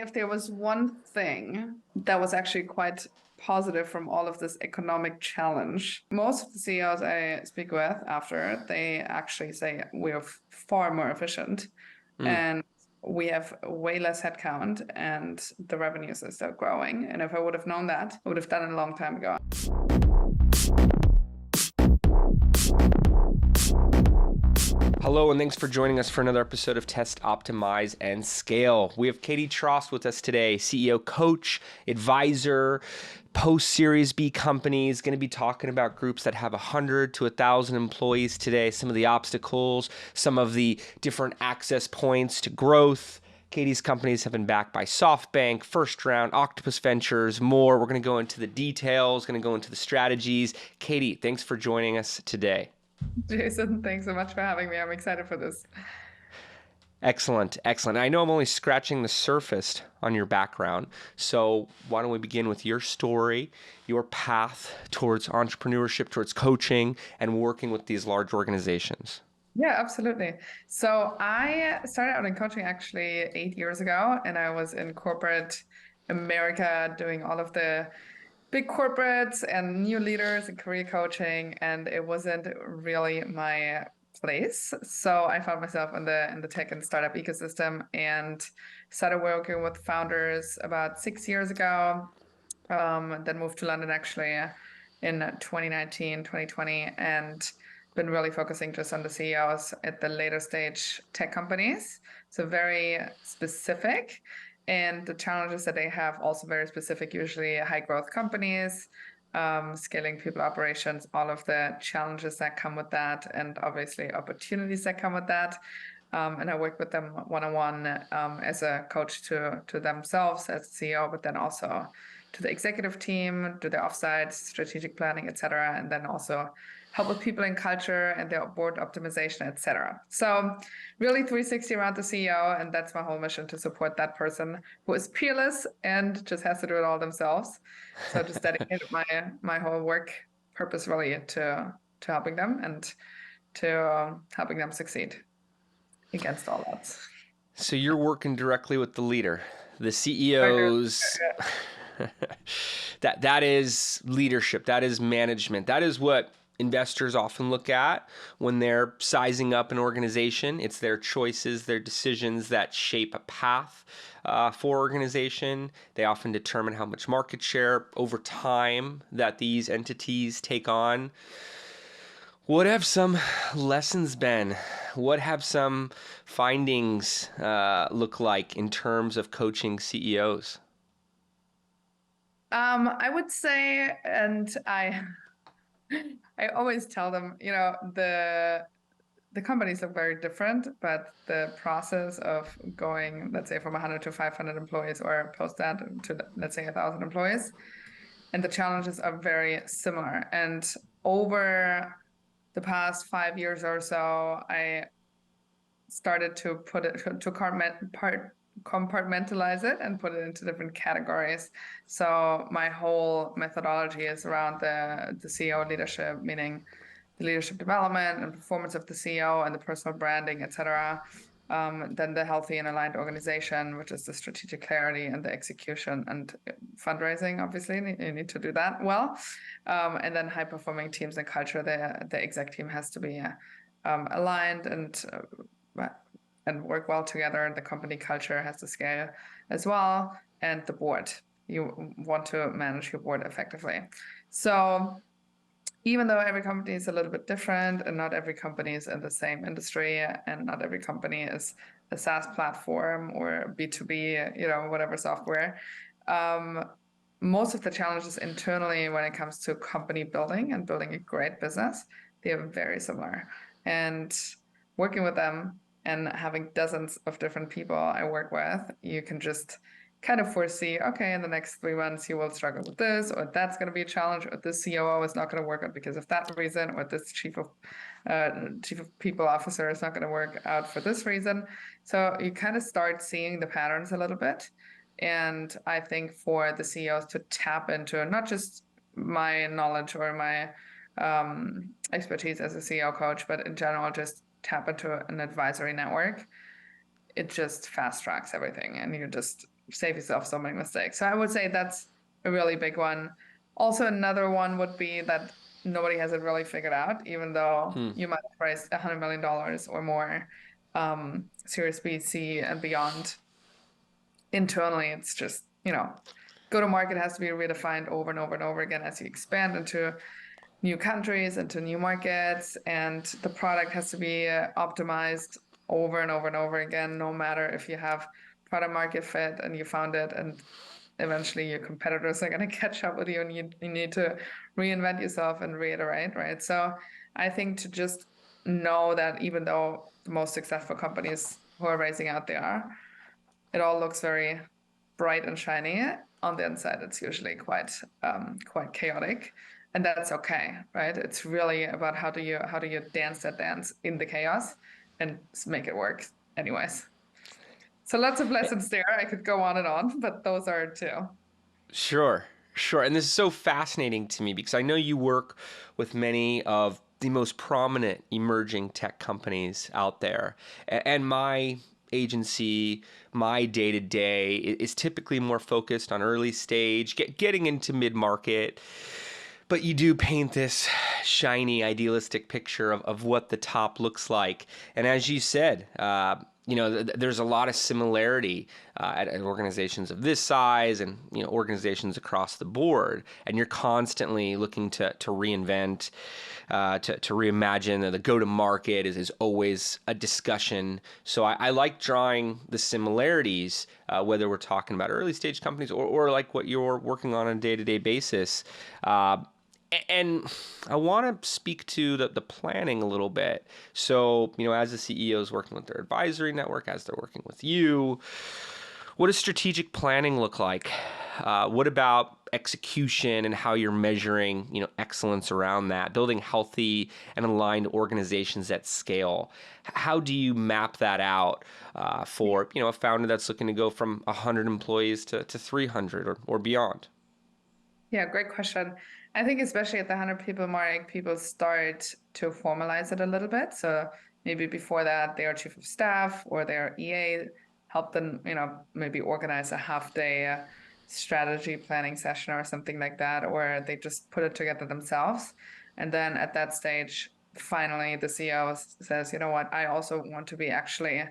if there was one thing that was actually quite positive from all of this economic challenge, most of the CEOs I speak with after, they actually say we're far more efficient and we have way less headcount and the revenues are still growing. And if I would have known that, I would have done it a long time ago. Hello, and thanks for joining us for another episode of Test, Optimize, and Scale. We have Katy Trost with us today, CEO, coach, advisor, post-Series B companies, going to be talking about groups that have 100 to 1,000 employees today, some of the obstacles, some of the different access points to growth. Katy's companies have been backed by SoftBank, First Round, Octopus Ventures, more. We're going to go into the details, going to go into the strategies. Katy, thanks for joining us today. Jason, thanks so much for having me. I'm excited for this. Excellent, excellent. I know I'm only scratching the surface on your background, so why don't we begin with your story, your path towards entrepreneurship, towards coaching, and working with these large organizations. Yeah, absolutely. So I started out in coaching actually 8 years ago, and I was in corporate America doing all of the big corporates and new leaders and career coaching, and it wasn't really my place. So I found myself in the tech and startup ecosystem and started working with founders about 6 years ago. Then moved to London actually in 2019, 2020, and been really focusing just on the CEOs at the later stage tech companies. So very specific. And the challenges that they have also very specific, usually high growth companies, scaling people operations, all of the challenges that come with that, and obviously opportunities that come with that. And I work with them one-on-one as a coach to themselves as CEO, but then also to the executive team, to the offsite, strategic planning, et cetera, and then also help with people in culture and their board optimization, et cetera. So really 360 around the CEO, and that's my whole mission, to support that person who is peerless and just has to do it all themselves. So just dedicated my whole work purpose really to helping them and to helping them succeed against all odds. So you're working directly with the leader, the CEOs. That is leadership. That is management. That is what investors often look at when they're sizing up an organization. It's their choices, their decisions that shape a path for organization. They often determine how much market share over time that these entities take on. What have some lessons been? What have some findings look like in terms of coaching CEOs? I would say, and I always tell them, the companies look very different, but the process of going, let's say, from 100 to 500 employees, or post that to, let's say, 1,000 employees, and the challenges are very similar. And over the past 5 years or so, I started to put it to compartmentalize it and put it into different categories. So my whole methodology is around the CEO leadership, meaning the leadership development and performance of the CEO and the personal branding, et cetera. Then the healthy and aligned organization, which is the strategic clarity and the execution and fundraising. Obviously, you need to do that well. And then high performing teams and culture. The exec team has to be aligned and work well together. The company culture has to scale as well. And the board, you want to manage your board effectively. So even though every company is a little bit different and not every company is in the same industry and not every company is a SaaS platform or B2B, whatever software, most of the challenges internally when it comes to company building and building a great business, they are very similar. And working with them and having dozens of different people I work with, you can just kind of foresee, okay, in the next 3 months, you will struggle with this, or that's going to be a challenge, or this COO is not going to work out because of that reason, or this chief of people officer is not going to work out for this reason. So you kind of start seeing the patterns a little bit. And I think for the CEOs to tap into not just my knowledge or my expertise as a CEO coach, but in general, just tap into an advisory network, it just fast tracks everything. And you just save yourself so many mistakes. So I would say that's a really big one. Also, another one would be that nobody has it really figured out, even though you might have raised $100 million or more, Series B, C, and beyond. Internally, it's just, go to market has to be redefined over and over and over again as you expand into new countries, into new markets, and the product has to be optimized over and over and over again, no matter if you have product market fit and you found it, and eventually your competitors are going to catch up with you, and you need to reinvent yourself and reiterate, right? So I think to just know that even though the most successful companies who are raising out there, it all looks very bright and shiny. On the inside, it's usually quite chaotic, and that's okay, right? It's really about how do you dance that dance in the chaos and make it work, anyways. So lots of lessons there. I could go on, but those are two. Sure. And this is so fascinating to me because I know you work with many of the most prominent emerging tech companies out there. And my agency, my day-to-day is typically more focused on early stage, getting into mid-market. But you do paint this shiny, idealistic picture of what the top looks like. And as you said, there's a lot of similarity at organizations of this size and organizations across the board. And you're constantly looking to reinvent, to reimagine. The go-to-market is always a discussion. So I like drawing the similarities, whether we're talking about early stage companies or like what you're working on a day-to-day basis. And I want to speak to the planning a little bit. So, as the CEO is working with their advisory network, as they're working with you, what does strategic planning look like? What about execution and how you're measuring, excellence around that, building healthy and aligned organizations at scale? How do you map that out for, a founder that's looking to go from 100 employees to 300 or beyond? Yeah, great question. I think especially at the 100 people mark, people start to formalize it a little bit. So maybe before that, their chief of staff or their EA help them, maybe organize a half-day strategy planning session or something like that, or they just put it together themselves. And then at that stage, finally, the CEO says, you know what, I also want to be actually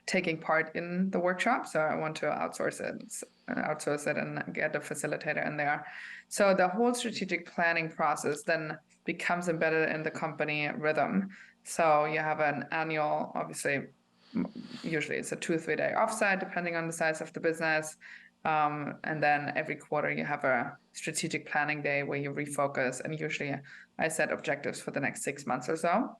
taking part in the workshop. So I want to outsource it and get a facilitator in there. So the whole strategic planning process then becomes embedded in the company rhythm. So you have an annual, obviously, usually it's a 2 or 3 day offsite, depending on the size of the business. And then every quarter you have a strategic planning day where you refocus, and usually I set objectives for the next 6 months or so,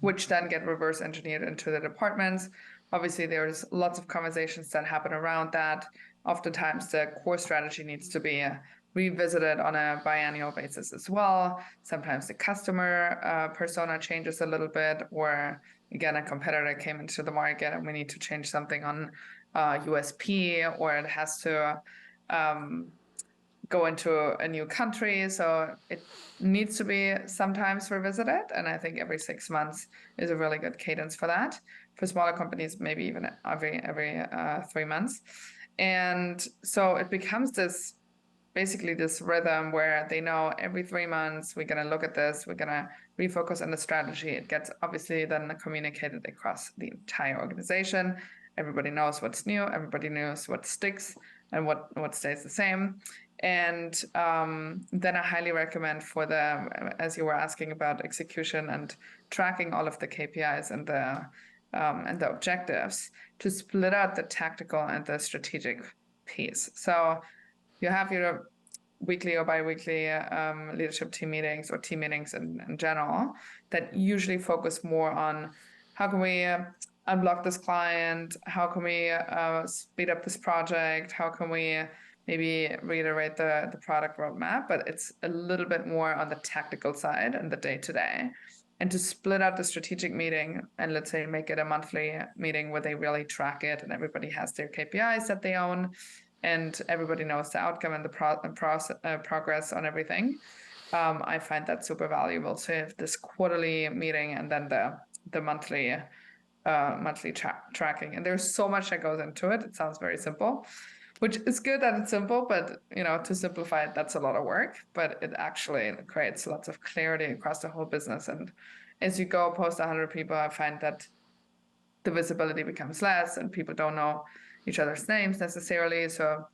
which then get reverse engineered into the departments. Obviously, there's lots of conversations that happen around that. Oftentimes, the core strategy needs to be revisited on a biannual basis as well. Sometimes the customer persona changes a little bit, or again, a competitor came into the market and we need to change something on USP, or it has to go into a new country. So it needs to be sometimes revisited. And I think every 6 months is a really good cadence for that. For smaller companies, maybe even every 3 months. And so it becomes basically this rhythm where they know every 3 months, we're going to look at this, we're going to refocus on the strategy. It gets obviously then communicated across the entire organization. Everybody knows what's new, everybody knows what sticks and what stays the same. And then I highly recommend for as you were asking about execution and tracking all of the KPIs and the objectives, to split out the tactical and the strategic piece. So you have your weekly or bi-weekly leadership team meetings or team meetings in general that usually focus more on how can we unblock this client, how can we speed up this project, how can we maybe reiterate the product roadmap, but it's a little bit more on the tactical side and the day-to-day. And to split out the strategic meeting and let's say make it a monthly meeting where they really track it and everybody has their KPIs that they own and everybody knows the outcome and the progress on everything. I find that super valuable. So you have this quarterly meeting and then the monthly monthly tracking. And there's so much that goes into it. It sounds very simple, which is good that it's simple, but to simplify it, that's a lot of work, but it actually creates lots of clarity across the whole business. And as you go post 100 people, I find that the visibility becomes less and people don't know each other's names necessarily. So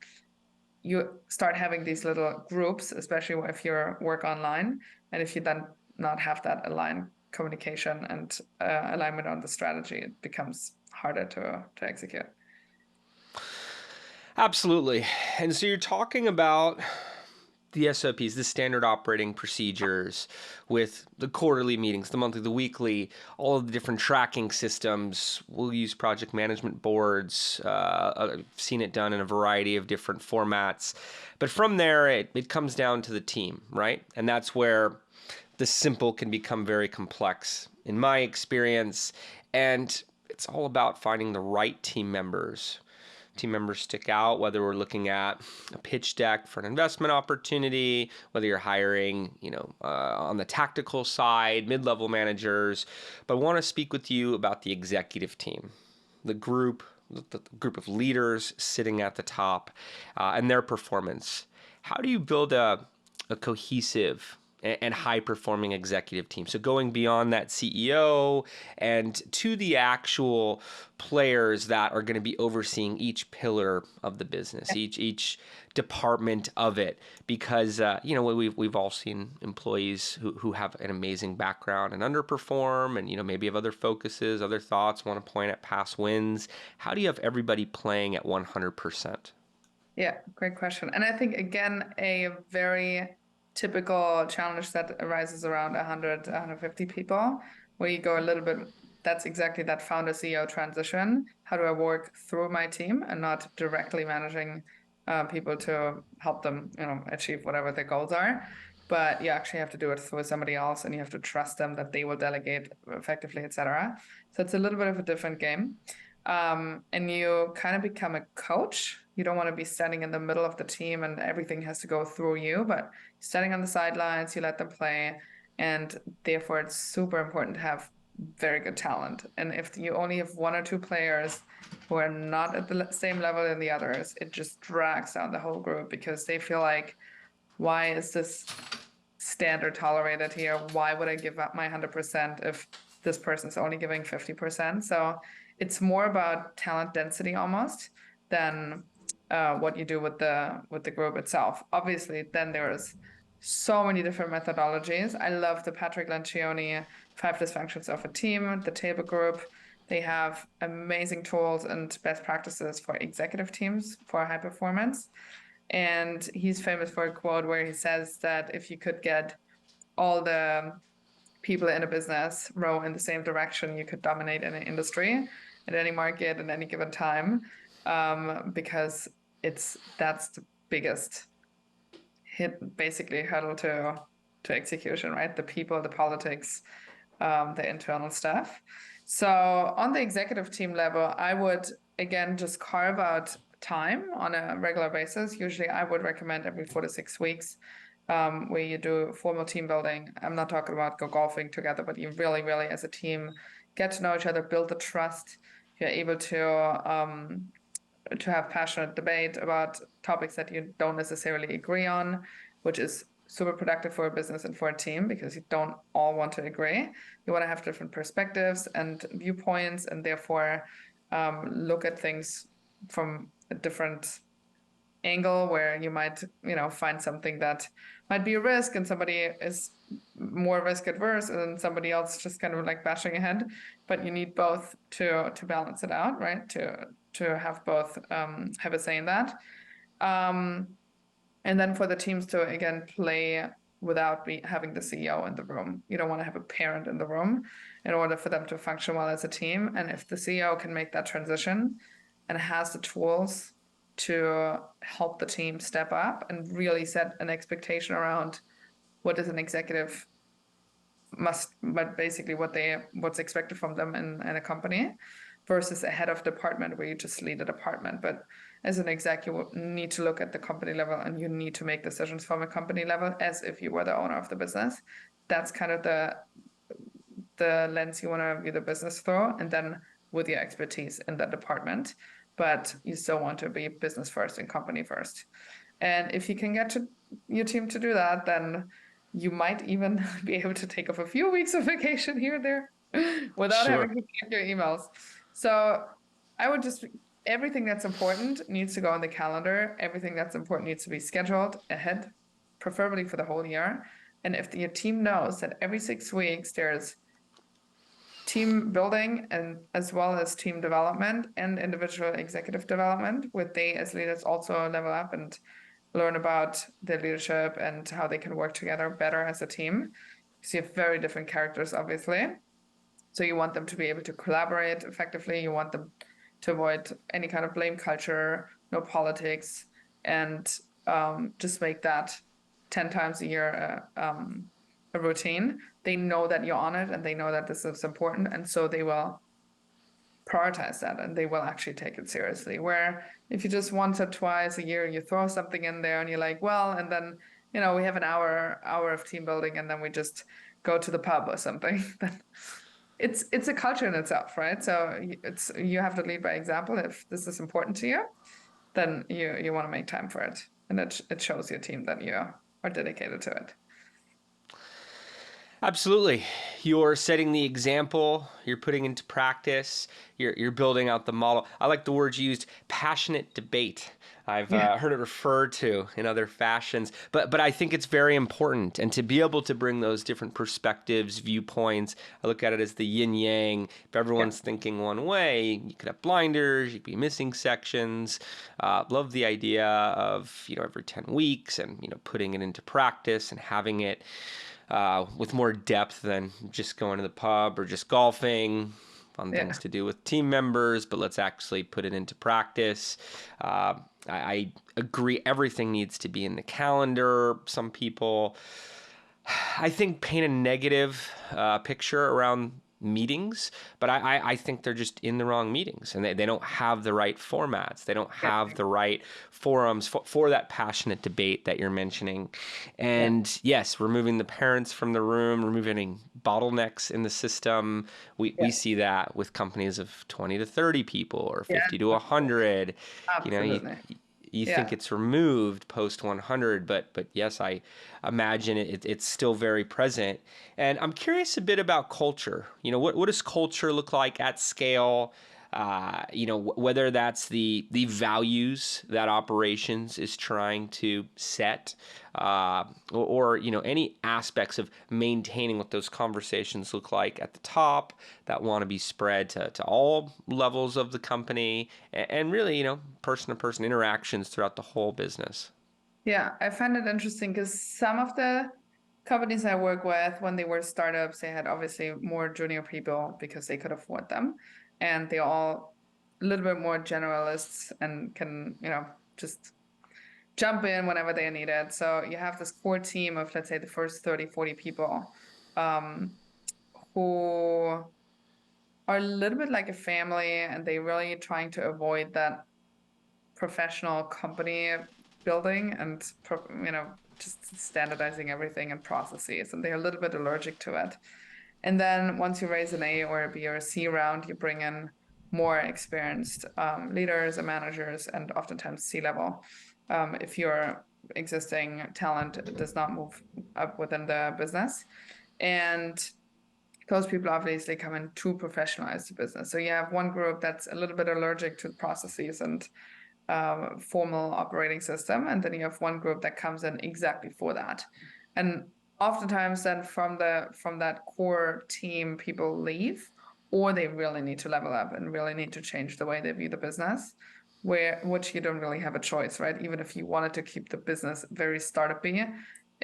you start having these little groups, especially if you work online. And if you then not have that aligned communication and alignment on the strategy, it becomes harder to execute. Absolutely. And so you're talking about the SOPs, the standard operating procedures with the quarterly meetings, the monthly, the weekly, all of the different tracking systems. We'll use project management boards. I've seen it done in a variety of different formats. But from there, it comes down to the team, right? And that's where the simple can become very complex, in my experience. And it's all about finding the right team members. Team members stick out, whether we're looking at a pitch deck for an investment opportunity, whether you're hiring, on the tactical side, mid-level managers. But I want to speak with you about the executive team, the group of leaders sitting at the top, and their performance. How do you build a cohesive and high-performing executive team? So going beyond that CEO and to the actual players that are going to be overseeing each pillar of the business, each department of it, because we've all seen employees who have an amazing background and underperform, and maybe have other focuses, other thoughts, want to point at past wins. How do you have everybody playing at 100%? Yeah, great question. And I think again a very typical challenge that arises around 100, 150 people, where you go a little bit, that's exactly that founder CEO transition. How do I work through my team and not directly managing people to help them, achieve whatever their goals are? But you actually have to do it through somebody else, and you have to trust them that they will delegate effectively, etc. So it's a little bit of a different game. And you kind of become a coach. You don't want to be standing in the middle of the team and everything has to go through you, but standing on the sidelines, you let them play. And therefore, it's super important to have very good talent. And if you only have one or two players who are not at the same level as the others, it just drags down the whole group because they feel like, why is this standard tolerated here? Why would I give up my 100% if this person's only giving 50%? So it's more about talent density almost than what you do with the group itself. Obviously, then there's so many different methodologies. I love the Patrick Lencioni 5 Dysfunctions of a Team, the Table Group. They have amazing tools and best practices for executive teams for high performance. And he's famous for a quote where he says that if you could get all the people in a business row in the same direction, you could dominate in an industry at any market at any given time, because that's the biggest hurdle to execution, right? The people, the politics, the internal stuff. So on the executive team level, I would again just carve out time on a regular basis. Usually I would recommend every 4 to 6 weeks, where you do formal team building. I'm not talking about go golfing together, but you really, really as a team get to know each other, build the trust. You're able to have passionate debate about topics that you don't necessarily agree on, which is super productive for a business and for a team because you don't all want to agree. You want to have different perspectives and viewpoints, and therefore look at things from a different angle where you might, find something that might be a risk and somebody is more risk adverse and somebody else just kind of like bashing ahead. But you need both to balance it out, right? To have both have a say in that. And then for the teams to, again, play without having the CEO in the room. You don't want to have a parent in the room in order for them to function well as a team. And if the CEO can make that transition and has the tools to help the team step up and really set an expectation around what is an executive but basically what's expected from them in a company versus a head of department where you just lead a department. But as an exec, you need to look at the company level and you need to make decisions from a company level as if you were the owner of the business. That's kind of the lens you want to view the business through, and then with your expertise in that department, but you still want to be business first and company first. And if you can get your team to do that, then you might even be able to take off a few weeks of vacation here and there without Sure. having to check your emails. So I would just, everything that's important needs to go on the calendar. Everything that's important needs to be scheduled ahead, preferably for the whole year. And if your team knows that every 6 weeks there's team building and as well as team development and individual executive development, where they as leaders also level up and learn about their leadership and how they can work together better as a team. Because you have very different characters, obviously. So you want them to be able to collaborate effectively. You want them to avoid any kind of blame culture, no politics, and just make that 10 times a year a routine. They know that you're on it and they know that this is important. And so they will prioritize that and they will actually take it seriously. Where if you just once or twice a year, you throw something in there and you're like, well, and then, we have an hour of team building and then we just go to the pub or something, then it's a culture in itself, right? So you have to lead by example. If this is important to you, then you want to make time for it. And it shows your team that you are dedicated to it. Absolutely. You're setting the example, you're putting into practice, you're building out the model. I like the words used, passionate debate. I've heard it referred to in other fashions, but I think it's very important. And to be able to bring those different perspectives, viewpoints, I look at it as the yin yang. If everyone's thinking one way, you could have blinders, you could be missing sections. Love the idea of, every 10 weeks and, putting it into practice and having it with more depth than just going to the pub or just golfing. Fun things to do with team members, but let's actually put it into practice. I agree, everything needs to be in the calendar. Some people, I think, paint a negative picture around meetings, but I think they're just in the wrong meetings and they don't have the right formats. They don't have the right forums for that passionate debate that you're mentioning. And yes, removing the parents from the room, removing bottlenecks in the system. We see that with companies of 20 to 30 people or 50 to 100. Absolutely. You think it's removed post 100, but yes, I imagine it's still very present. And I'm curious a bit about culture. What does culture look like at scale? Whether that's the values that operations is trying to set, or any aspects of maintaining what those conversations look like at the top that want to be spread to all levels of the company and really, person-to-person interactions throughout the whole business. Yeah, I find it interesting because some of the companies I work with, when they were startups, they had obviously more junior people because they could afford them. And they're all a little bit more generalists and can, just jump in whenever they need it. So you have this core team of, let's say, the first 30, 40 people who are a little bit like a family and they really trying to avoid that professional company building and, just standardizing everything and processes. And they're a little bit allergic to it. And then once you raise an A or a B or a C round, you bring in more experienced leaders and managers and oftentimes C-level. If your existing talent does not move up within the business. And those people obviously come in to professionalize the business. So you have one group that's a little bit allergic to processes and formal operating system. And then you have one group that comes in exactly for that. And oftentimes then from that core team, people leave or they really need to level up and really need to change the way they view the business, which you don't really have a choice, right? Even if you wanted to keep the business very startup-y,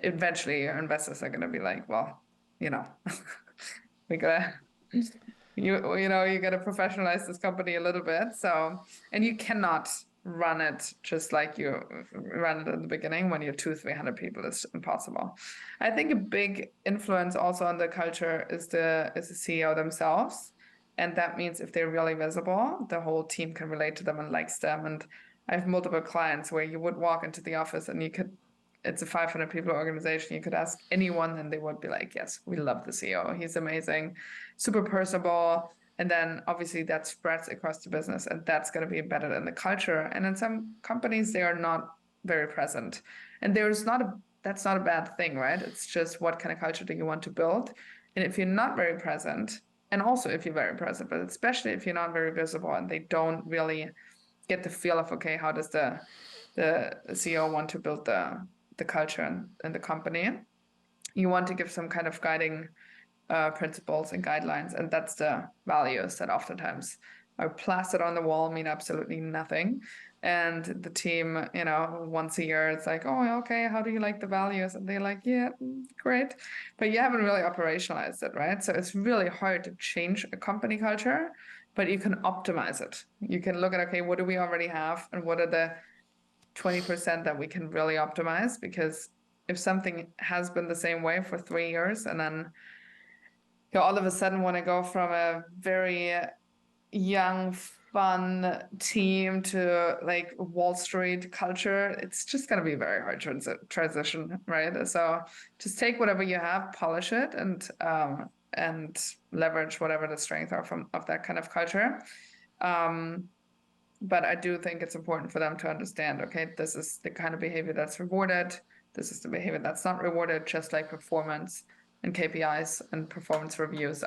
eventually your investors are going to be like, well, we gotta you gotta professionalize this company a little bit. So, and you cannot run it just like you ran it in the beginning when you're 200-300 people. It's impossible. I think a big influence also on the culture is the CEO themselves. And that means if they're really visible, the whole team can relate to them and likes them. And I have multiple clients where you would walk into the office and it's a 500 people organization. You could ask anyone and they would be like, yes, we love the CEO. He's amazing, super personable. And then obviously that spreads across the business, and that's going to be embedded in the culture. And in some companies, they are not very present. And that's not a bad thing, right? It's just what kind of culture do you want to build? And if you're not very present, and also if you're very present, but especially if you're not very visible and they don't really get the feel of, okay, how does the CEO want to build the culture in the company? You want to give some kind of guiding principles and guidelines, and that's the values that oftentimes are plastered on the wall, mean absolutely nothing. And the team, once a year, it's like, oh, okay, how do you like the values? And they're like, yeah, great. But you haven't really operationalized it, right? So it's really hard to change a company culture, but you can optimize it. You can look at, okay, what do we already have? And what are the 20% that we can really optimize? Because if something has been the same way for 3 years and then you all of a sudden want to go from a very young, fun team to like Wall Street culture, it's just going to be a very hard transition, right? So just take whatever you have, polish it, and leverage whatever the strengths are of that kind of culture. But I do think it's important for them to understand, okay, this is the kind of behavior that's rewarded. This is the behavior that's not rewarded, just like performance and KPIs and performance reviews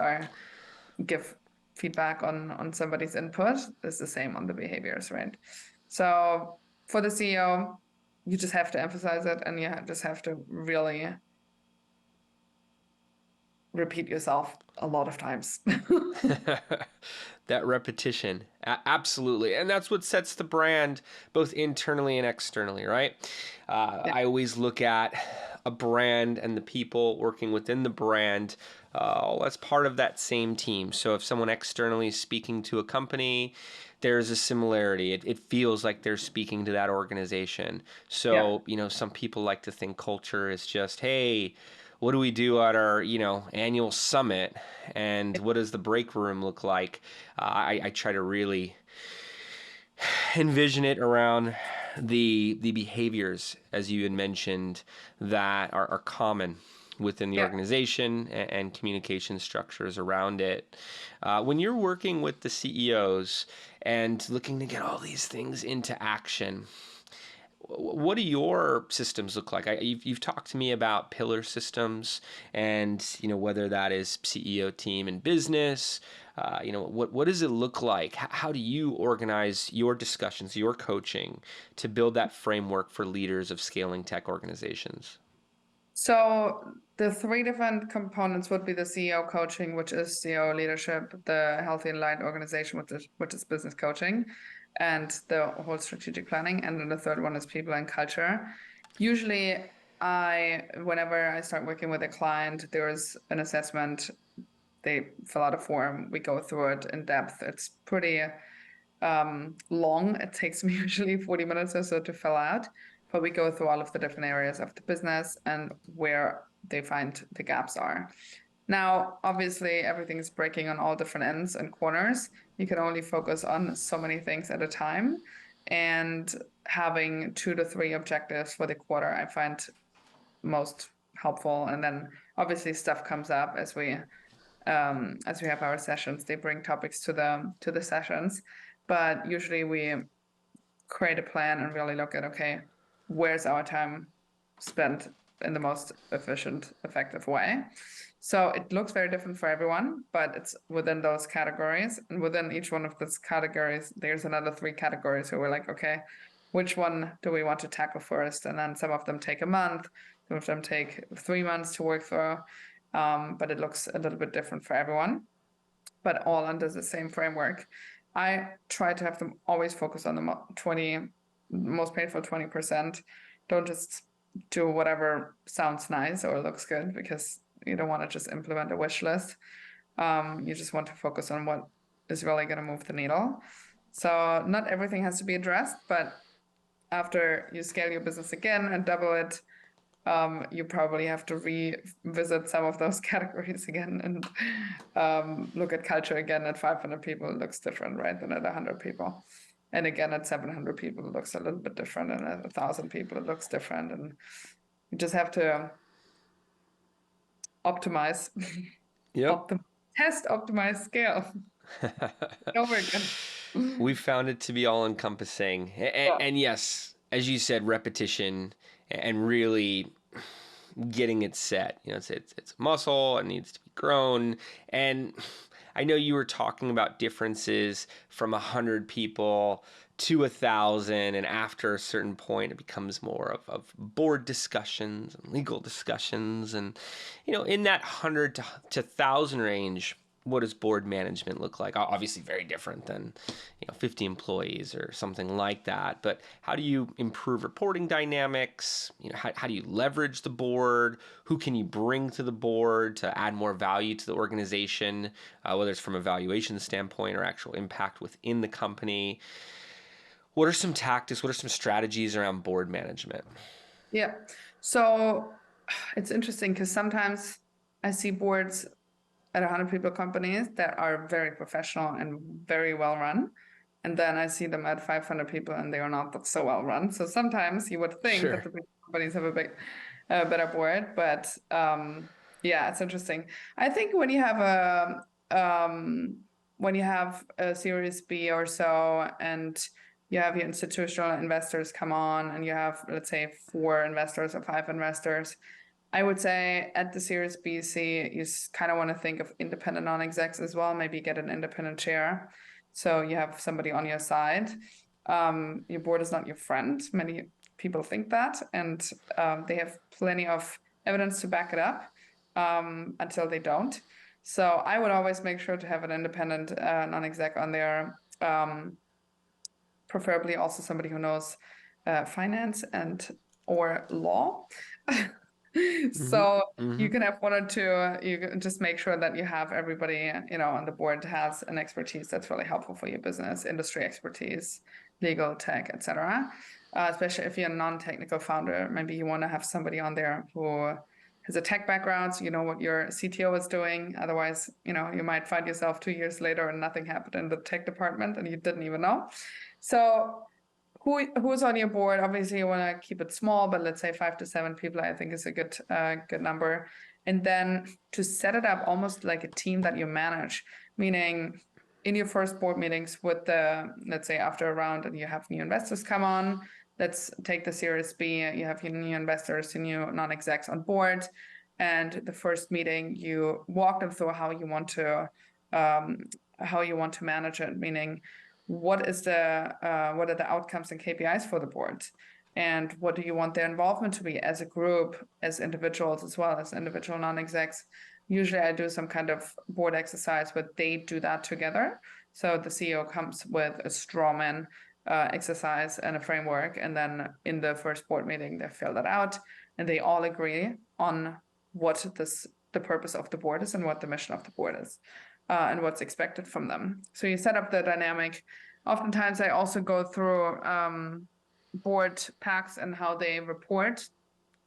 give feedback on somebody's input. It's the same on the behaviors, right? So for the CEO, you just have to emphasize it, and you just have to really repeat yourself a lot of times. That repetition, absolutely. And that's what sets the brand both internally and externally, right? Yeah. I always look at a brand and the people working within the brand as part of that same team. So if someone externally is speaking to a company, there's a similarity. It feels like they're speaking to that organization. So, some people like to think culture is just, hey, what do we do at our, annual summit, and what does the break room look like? I try to really envision it around the behaviors, as you had mentioned, that are common within the organization and communication structures around it. When you're working with the CEOs and looking to get all these things into action, what do your systems look like? You've talked to me about pillar systems, and whether that is CEO, team, and business. What does it look like? How do you organize your discussions, your coaching, to build that framework for leaders of scaling tech organizations? So the 3 different components would be the CEO coaching, which is CEO leadership, the healthy and aligned organization, which is business coaching, and the whole strategic planning. And then the third one is people and culture. Usually whenever I start working with a client, there is an assessment. They fill out a form. We go through it in depth. It's pretty long. It takes me usually 40 minutes or so to fill out, but we go through all of the different areas of the business and where they find the gaps are. Now, obviously, everything is breaking on all different ends and corners. You can only focus on so many things at a time, and having 2 to 3 objectives for the quarter, I find most helpful. And then obviously stuff comes up as we have our sessions. They bring topics to the sessions, but usually we create a plan and really look at, okay, where's our time spent in the most efficient, effective way. So it looks very different for everyone, but it's within those categories. And within each one of those categories, there's another 3 categories where we're like, okay, which one do we want to tackle first? And then some of them take a month, some of them take 3 months to work through. But it looks a little bit different for everyone, but all under the same framework. I try to have them always focus on the most painful 20%. Don't just do whatever sounds nice or looks good, because you don't want to just implement a wish list. You just want to focus on what is really going to move the needle. So not everything has to be addressed, but after you scale your business again and double it, you probably have to revisit some of those categories again and look at culture again. At 500 people, it looks different, right, than at 100 people. And again, at 700 people, it looks a little bit different. And at 1,000 people, it looks different. And you just have to optimize, Yep. test, optimize, scale. Over again. We found it to be all encompassing. Yeah. And yes, as you said, repetition and really getting it set. It's a muscle, it needs to be grown. And I know you were talking about differences from 100 people to 1,000, and after a certain point it becomes more of board discussions and legal discussions. And in that 100 to 1,000 range, what does board management look like? Obviously very different than 50 employees or something like that. But how do you improve reporting dynamics? How do you leverage the board? Who can you bring to the board to add more value to the organization, whether it's from a valuation standpoint or actual impact within the company? What are some tactics? What are some strategies around board management? Yeah. So it's interesting because sometimes I see boards at 100 people companies that are very professional and very well run. And then I see them at 500 people and they are not so well run. So sometimes you would think that the big companies have a better board, but yeah, it's interesting. I think when you have a Series B or so, and you have your institutional investors come on, and you have, let's say, 4 investors or 5 investors, I would say at the Series B, C, you kind of want to think of independent non-execs as well. Maybe get an independent chair, so you have somebody on your side. Your board is not your friend. Many people think that, and they have plenty of evidence to back it up until they don't. So I would always make sure to have an independent non-exec on there, preferably also somebody who knows finance and or law. So you can have 1 or 2. You can just make sure that you have everybody, on the board has an expertise that's really helpful for your business, industry expertise, legal, tech, etc. Especially if you're a non-technical founder, maybe you want to have somebody on there who has a tech background, so you know what your CTO is doing. Otherwise, you might find yourself 2 years later and nothing happened in the tech department and you didn't even know. So who's on your board? Obviously, you want to keep it small, but let's say 5 to 7 people, I think is a good number. And then to set it up almost like a team that you manage, meaning in your first board meetings with let's say after a round and you have new investors come on, let's take the Series B, you have your new investors, your new non-execs on board. And the first meeting, you walk them through how you want to manage it, meaning what are the outcomes and KPIs for the board, and what do you want their involvement to be as a group, as individuals, as well as individual non-execs. Usually I do some kind of board exercise where they do that together. So the CEO comes with a straw man exercise and a framework, and then in the first board meeting they fill that out and they all agree on what the purpose of the board is and what the mission of the board is. And what's expected from them. So you set up the dynamic. Oftentimes I also go through board packs and how they report.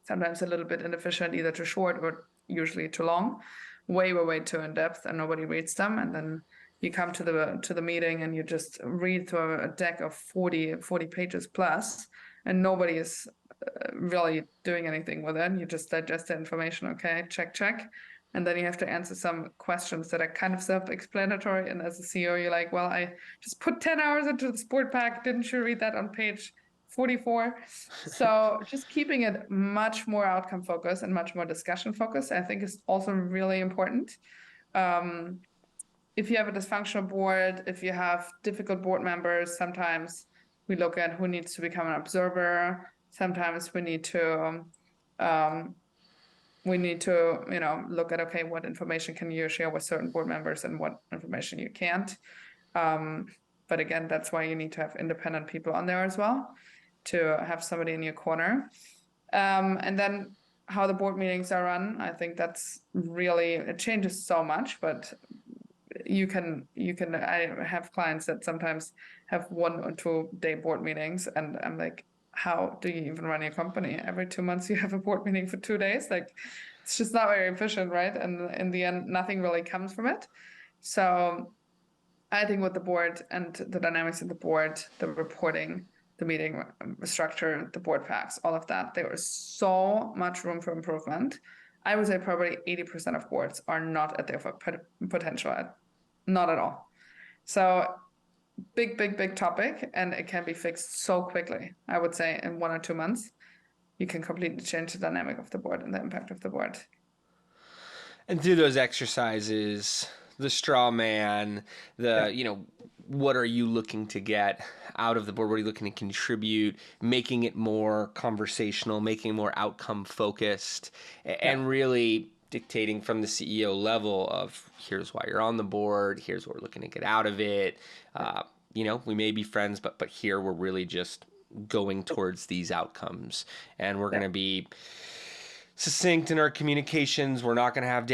Sometimes a little bit inefficient, either too short or usually too long, way too in depth, and nobody reads them. And then you come to the meeting and you just read through a deck of 40 pages plus, and nobody is really doing anything with it. You just digest the information. Okay, check. And then you have to answer some questions that are kind of self-explanatory. And as a CEO, you're like, well, I just put 10 hours into the sport pack. Didn't you read that on page 44? So just keeping it much more outcome focused and much more discussion focused, I think is also really important. If you have a dysfunctional board, if you have difficult board members, sometimes we look at who needs to become an observer. Sometimes we need to look at, okay, what information can you share with certain board members and what information you can't. But again, that's why you need to have independent people on there as well, to have somebody in your corner. And then how the board meetings are run, I think that's really, it changes so much, but I have clients that sometimes have 1 or 2 day board meetings, and I'm like, how do you even run your company? Every 2 months you have a board meeting for 2 days. Like, it's just not very efficient, right? And in the end, nothing really comes from it. So I think with the board and the dynamics of the board, the reporting, the meeting structure, the board packs, all of that, there is so much room for improvement. I would say probably 80% of boards are not at their potential, not at all. So big topic, and it can be fixed so quickly. I would say in 1 or 2 months, you can completely change the dynamic of the board and the impact of the board. And through those exercises, the straw man, what are you looking to get out of the board? What are you looking to contribute? Making it more conversational, making it more outcome focused, and really dictating from the CEO level of here's why you're on the board, here's what we're looking to get out of it. We may be friends, but here we're really just going towards these outcomes, and we're going to be succinct in our communications. We're not going to have 1.5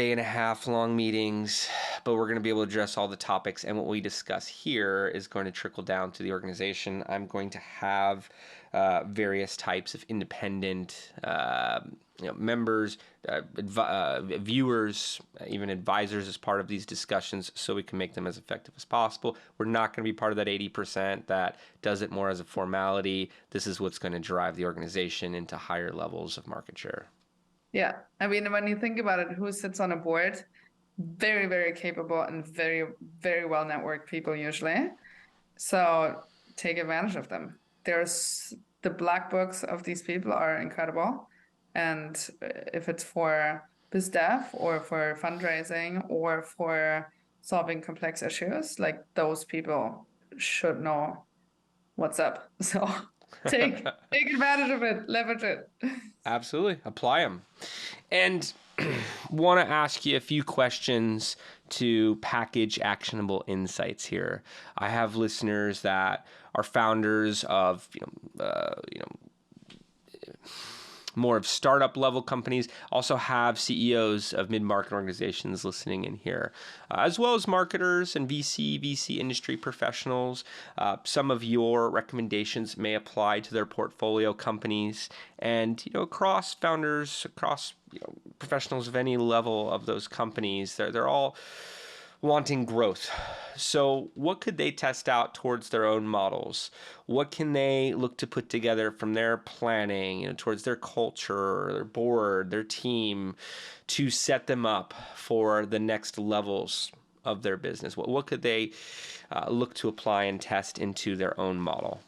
day long meetings, but we're going to be able to address all the topics. And what we discuss here is going to trickle down to the organization. I'm going to have various types of independent members, viewers, even advisors as part of these discussions, so we can make them as effective as possible. We're not going to be part of that 80% that does it more as a formality. This is what's going to drive the organization into higher levels of market share. Yeah. I mean, when you think about it, who sits on a board? Very, very capable and very, very well networked people usually. So take advantage of them. The black books of these people are incredible. And if it's for biz dev or for fundraising or for solving complex issues, like those people should know what's up. So take advantage of it, leverage it. Absolutely. Apply them. And want to ask you a few questions to package actionable insights here. I have listeners that are founders of, more of startup level companies, also have CEOs of mid-market organizations listening in here, as well as marketers and VC industry professionals. Some of your recommendations may apply to their portfolio companies, and across founders, across professionals of any level of those companies, they're all wanting growth. So what could they test out towards their own models? What can they look to put together from their planning, towards their culture, their board, their team, to set them up for the next levels of their business? What could they look to apply and test into their own model?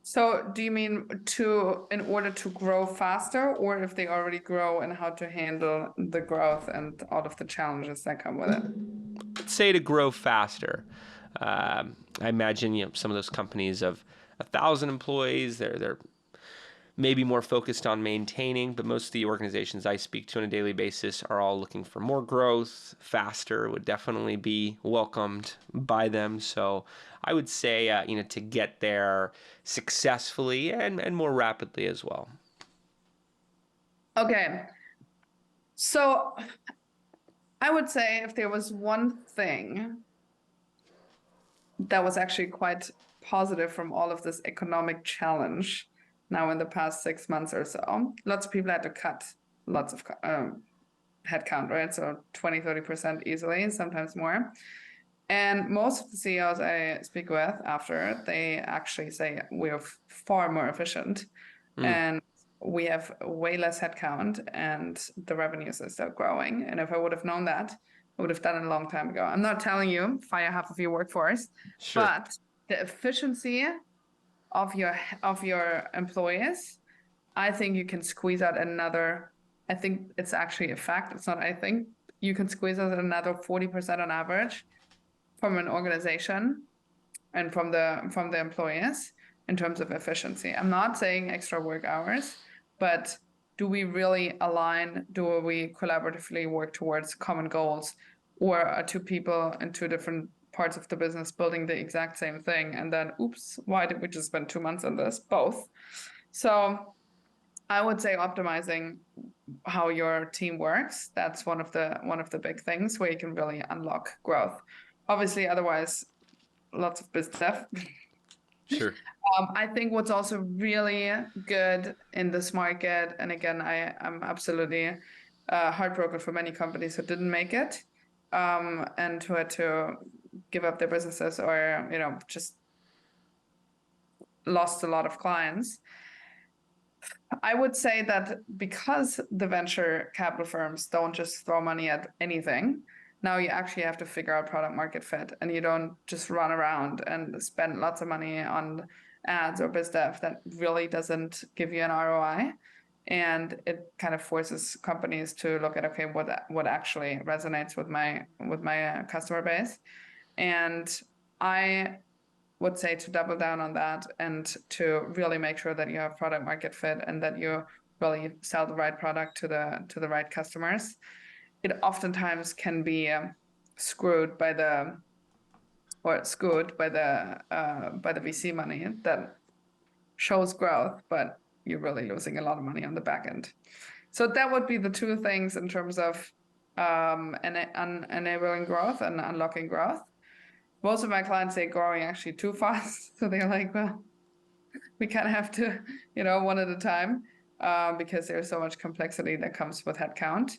So do you mean in order to grow faster, or if they already grow and how to handle the growth and all of the challenges that come with it? Let's say to grow faster. I imagine some of those companies of 1,000 employees, they're maybe more focused on maintaining, but most of the organizations I speak to on a daily basis are all looking for more growth. Faster would definitely be welcomed by them. So I would say, to get there successfully and more rapidly as well. Okay. So I would say if there was one thing that was actually quite positive from all of this economic challenge now in the past 6 months or so, lots of people had to cut lots of headcount, right? So 20-30% easily, sometimes more. And most of the CEOs I speak with after, they actually say we're far more efficient and we have way less headcount and the revenues are still growing. And if I would have known that, I would have done it a long time ago. I'm not telling you fire half of your workforce, Sure. but the efficiency of your employees, I think you can squeeze out another. I think it's actually a fact. It's not. I think you can squeeze out another 40% on average from an organization and from the employees in terms of efficiency. I'm not saying extra work hours, but do we really align? Do we collaboratively work towards common goals, or are two people in two different parts of the business building the exact same thing, and then oops, why did we just spend 2 months on this? Both. So I would say optimizing how your team works, that's one of the big things where you can really unlock growth. Obviously, otherwise, lots of biz dev. Sure. I think what's also really good in this market, and again, I'm absolutely heartbroken for many companies who didn't make it, and who had to give up their businesses or just lost a lot of clients. I would say that because the venture capital firms don't just throw money at anything, Now you actually have to figure out product market fit, and you don't just run around and spend lots of money on ads or biz dev that really doesn't give you an ROI. And it kind of forces companies to look at, okay, what actually resonates with my customer base. And I would say to double down on that and to really make sure that you have product market fit and that you really sell the right product to the right customers. It oftentimes can be screwed by the VC money that shows growth, but you're really losing a lot of money on the back end. So that would be the two things in terms of enabling growth and unlocking growth. Most of my clients say growing actually too fast. So they're like, well, we kind of have to, one at a time, because there's so much complexity that comes with headcount.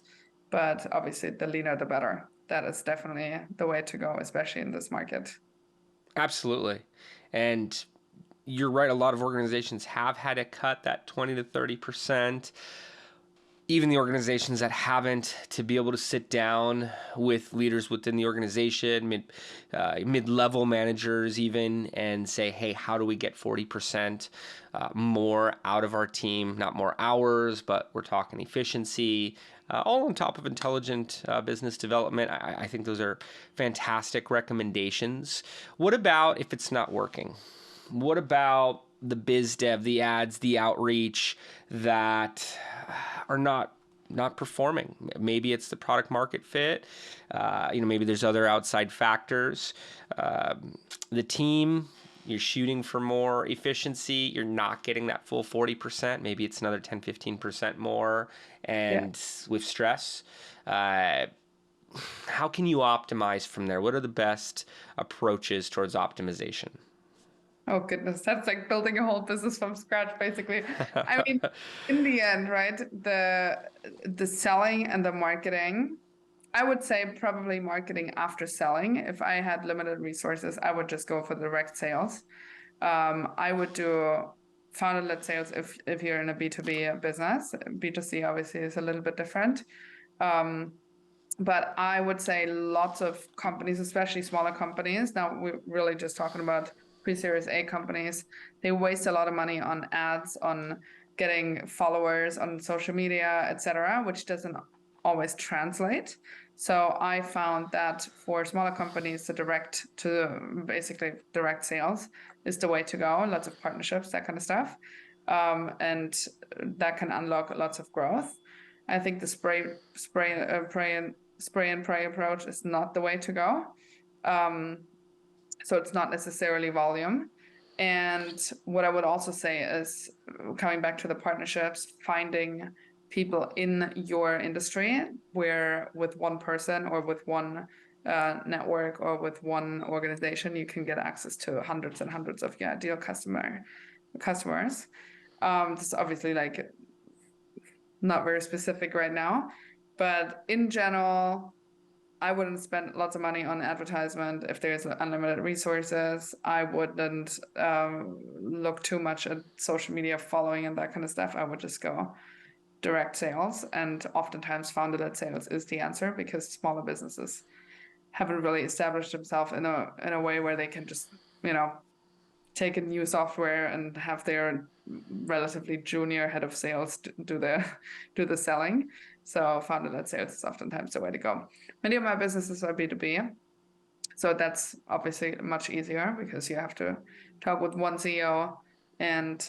But obviously, the leaner, the better. That is definitely the way to go, especially in this market. Absolutely. And you're right. A lot of organizations have had to cut that 20 to 30%. Even the organizations that haven't, to be able to sit down with leaders within the organization, mid-level managers even, and say, hey, how do we get 40% more out of our team? Not more hours, but we're talking efficiency, all on top of intelligent business development. I think those are fantastic recommendations. What about if it's not working? What about the biz dev, the ads, the outreach that are not performing? Maybe it's the product market fit. Maybe there's other outside factors. The team, you're shooting for more efficiency. You're not getting that full 40%. Maybe it's another 10, 15% more. And with stress, how can you optimize from there? What are the best approaches towards optimization? Oh, goodness. That's like building a whole business from scratch, basically. I mean, in the end, right, the selling and the marketing, I would say probably marketing after selling. If I had limited resources, I would just go for direct sales. I would do founder-led sales if you're in a B2B business. B2C obviously is a little bit different. But I would say lots of companies, especially smaller companies, now we're really just talking about pre-series A companies, they waste a lot of money on ads, on getting followers on social media, etc., which doesn't always translate. So I found that for smaller companies, basically direct sales is the way to go. Lots of partnerships, that kind of stuff, and that can unlock lots of growth. I think the spray and pray approach is not the way to go. So it's not necessarily volume. And what I would also say is, coming back to the partnerships, finding people in your industry where with one person or with one network or with one organization, you can get access to hundreds and hundreds of your ideal customers. This is obviously like not very specific right now, but in general, I wouldn't spend lots of money on advertisement if there's unlimited resources. I wouldn't look too much at social media following and that kind of stuff. I would just go direct sales, and oftentimes founder-led sales is the answer because smaller businesses haven't really established themselves in a way where they can just take a new software and have their relatively junior head of sales do the selling. So founder-led sales is oftentimes the way to go. Many of my businesses are B2B, so that's obviously much easier because you have to talk with one CEO and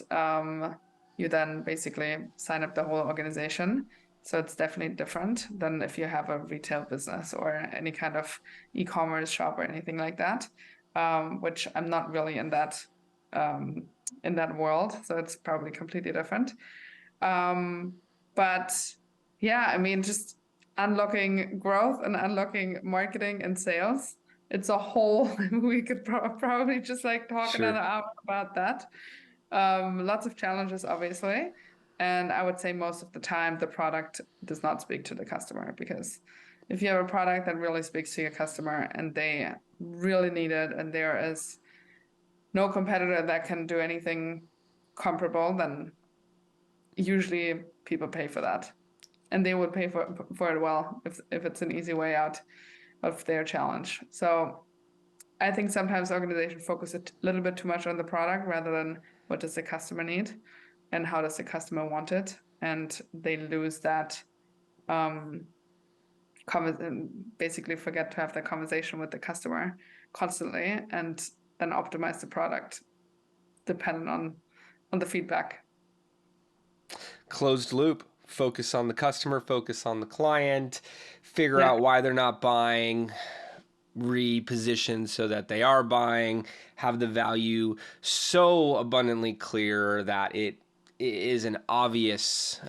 you then basically sign up the whole organization. So it's definitely different than if you have a retail business or any kind of e-commerce shop or anything like that, which I'm not really in that world. So it's probably completely different. But yeah, I mean, just unlocking growth and unlocking marketing and sales. It's a whole, we could probably just like talk another hour about that. Lots of challenges, obviously. And I would say most of the time, the product does not speak to the customer, because if you have a product that really speaks to your customer and they really need it and there is no competitor that can do anything comparable, then usually people pay for that. And they would pay for it well if it's an easy way out. of their challenge. So I think sometimes organizations focus a little bit too much on the product rather than what does the customer need and how does the customer want it, and they lose that. Basically forget to have that conversation with the customer constantly, and then optimize the product depending on the feedback. Closed loop. Focus on the customer, focus on the client, figure out why they're not buying, reposition so that they are buying, have the value so abundantly clear that it is an obvious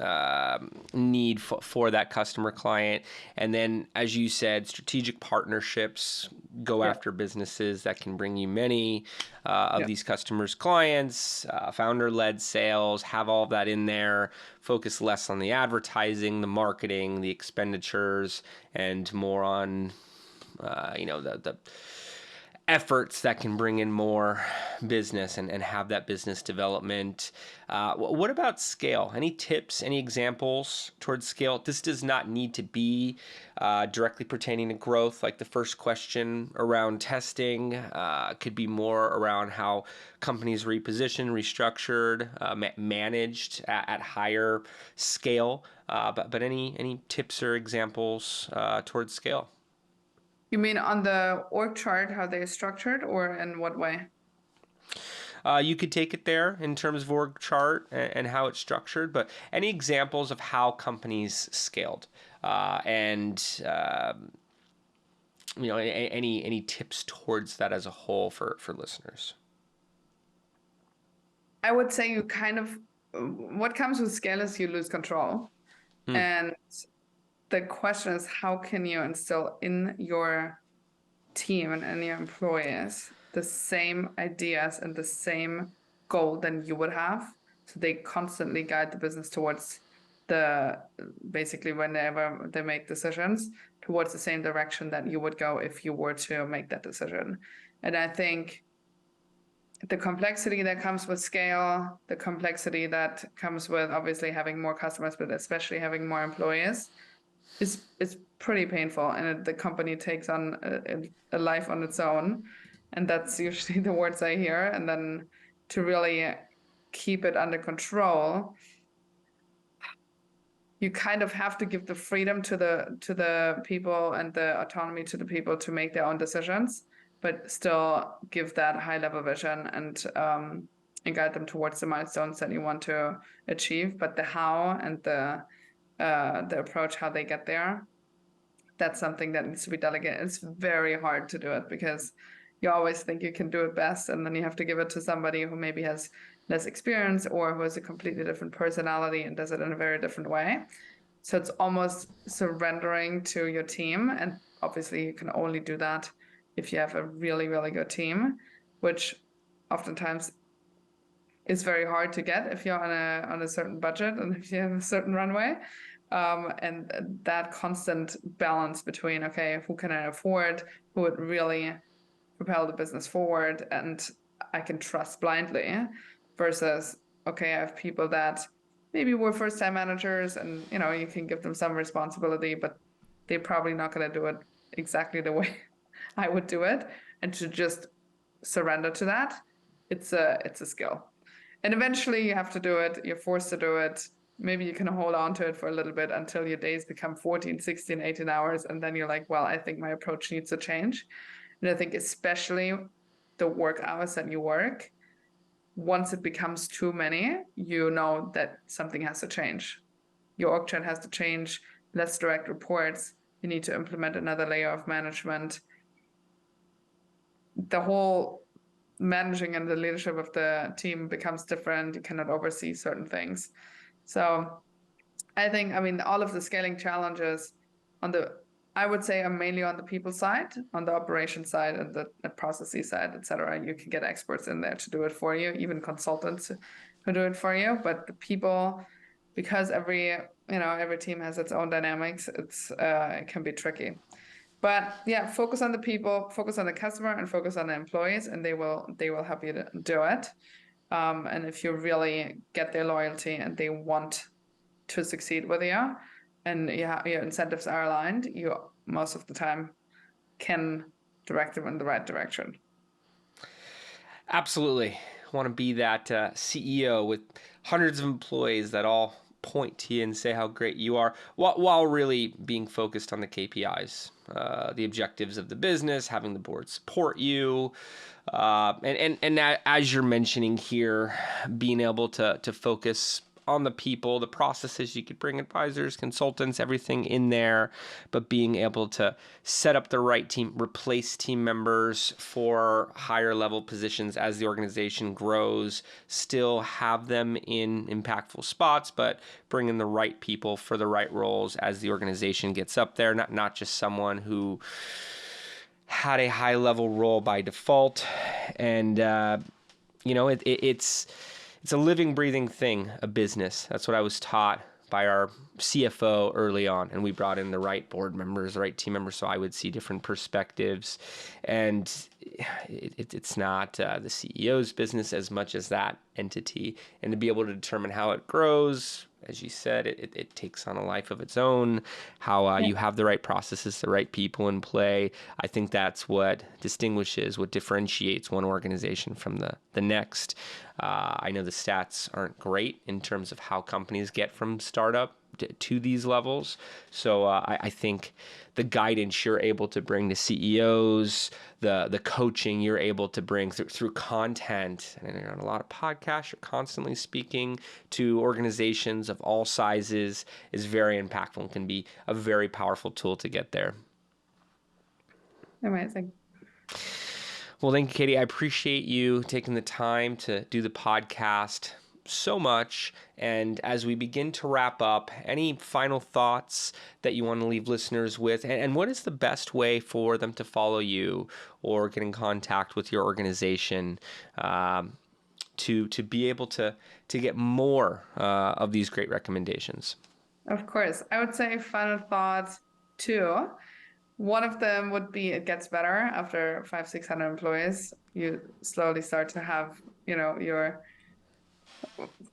need for that customer client. And then, as you said, strategic partnerships, go after businesses that can bring you many of these customers' clients, founder-led sales, have all of that in there, focus less on the advertising, the marketing, the expenditures, and more on the efforts that can bring in more business and have that business development. What about scale? Any tips, any examples towards scale? This does not need to be directly pertaining to growth. Like the first question around testing could be more around how companies repositioned, restructured, managed at higher scale. But any tips or examples towards scale? You mean on the org chart, how they're structured, or in what way? You could take it there in terms of org chart and how it's structured, but any examples of how companies scaled and any tips towards that as a whole for listeners? I would say what comes with scale is you lose control. And the question is, how can you instill in your team and in your employees the same ideas and the same goal than you would have, so they constantly guide the business towards basically whenever they make decisions, towards the same direction that you would go if you were to make that decision. And I think the complexity that comes with scale, the complexity that comes with obviously having more customers, but especially having more employees, is pretty painful, and the company takes on a life on its own, and that's usually the words I hear. And then to really keep it under control, you kind of have to give the freedom to the people and the autonomy to the people to make their own decisions, but still give that high level vision and guide them towards the milestones that you want to achieve. But the how and the approach, how they get there, that's something that needs to be delegated. It's very hard to do it because you always think you can do it best, and then you have to give it to somebody who maybe has less experience or who has a completely different personality and does it in a very different way. So it's almost surrendering to your team, and obviously you can only do that if you have a really, really good team, which oftentimes is very hard to get if you're on a certain budget and if you have a certain runway. And that constant balance between, okay, who can I afford, who would really propel the business forward and I can trust blindly, versus, okay, I have people that maybe were first-time managers and, you can give them some responsibility, but they're probably not going to do it exactly the way I would do it. And to just surrender to that, it's a skill. And eventually you have to do it. You're forced to do it. Maybe you can hold on to it for a little bit until your days become 14, 16, 18 hours. And then you're like, well, I think my approach needs to change. And I think especially the work hours that you work, once it becomes too many, you know that something has to change. Your org chart has to change, less direct reports. You need to implement another layer of management. The whole managing and the leadership of the team becomes different. You cannot oversee certain things. So I think, all of the scaling challenges I would say are mainly on the people side, on the operation side and the processes side, etc. You can get experts in there to do it for you, even consultants who do it for you. But the people, because every team has its own dynamics, it can be tricky. But yeah, focus on the people, focus on the customer, and focus on the employees, and they will help you to do it. And if you really get their loyalty and they want to succeed with you, and your incentives are aligned, you most of the time can direct them in the right direction. Absolutely. Want to be that CEO with hundreds of employees that all point to you and say how great you are, while really being focused on the KPIs, the objectives of the business, having the board support you, and as you're mentioning here, being able to focus on the people, the processes. You could bring advisors, consultants, everything in there, but being able to set up the right team, replace team members for higher level positions as the organization grows, still have them in impactful spots, but bring in the right people for the right roles as the organization gets up there, not just someone who had a high level role by default. And, it's a living, breathing thing, a business. That's what I was taught by our CFO early on. And we brought in the right board members, the right team members, so I would see different perspectives. And it's not the CEO's business as much as that entity. And to be able to determine how it grows, as you said, it takes on a life of its own, how you have the right processes, the right people in play. I think that's what distinguishes, what differentiates one organization from the next. I know the stats aren't great in terms of how companies get from startup to these levels. So I think the guidance you're able to bring to CEOs, the coaching you're able to bring through content, and you're on a lot of podcasts, you're constantly speaking to organizations of all sizes, is very impactful and can be a very powerful tool to get there. Amazing. Well, thank you, Katy. I appreciate you taking the time to do the podcast so much. And as we begin to wrap up, any final thoughts that you want to leave listeners with? And what is the best way for them to follow you or get in contact with your organization to be able to get more of these great recommendations? Of course. I would say final thoughts, two. One of them would be it gets better after 500-600 employees. You slowly start to have, your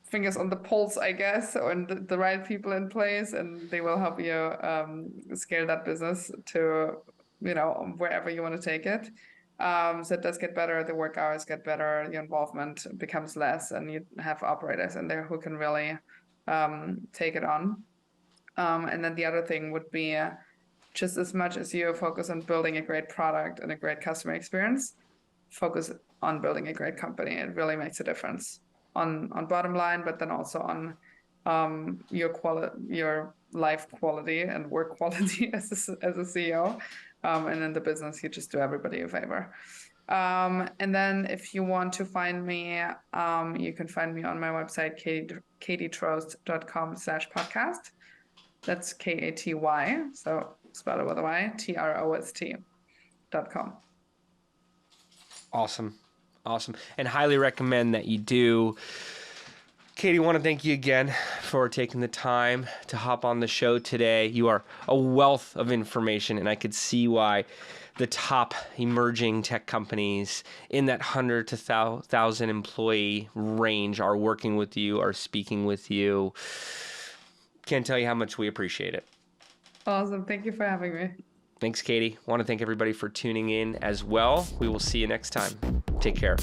fingers on the pulse, I guess, or the right people in place, and they will help you scale that business to, wherever you want to take it. So it does get better. The work hours get better. Your involvement becomes less, and you have operators in there who can really take it on. And then the other thing would be just as much as you focus on building a great product and a great customer experience, focus on building a great company. It really makes a difference on bottom line, but then also on your life quality and work quality as a CEO. And in the business, you just do everybody a favor. And then if you want to find me, you can find me on my website, katytrost.com/podcast. That's Katy, so spell it with a Y, TROST.com. Awesome. And highly recommend that you do. Katy, I want to thank you again for taking the time to hop on the show today. You are a wealth of information, and I could see why the top emerging tech companies in that 100 to 1,000 employee range are working with you, are speaking with you. Can't tell you how much we appreciate it. Awesome. Thank you for having me. Thanks, Katy. Want to thank everybody for tuning in as well. We will see you next time. Take care.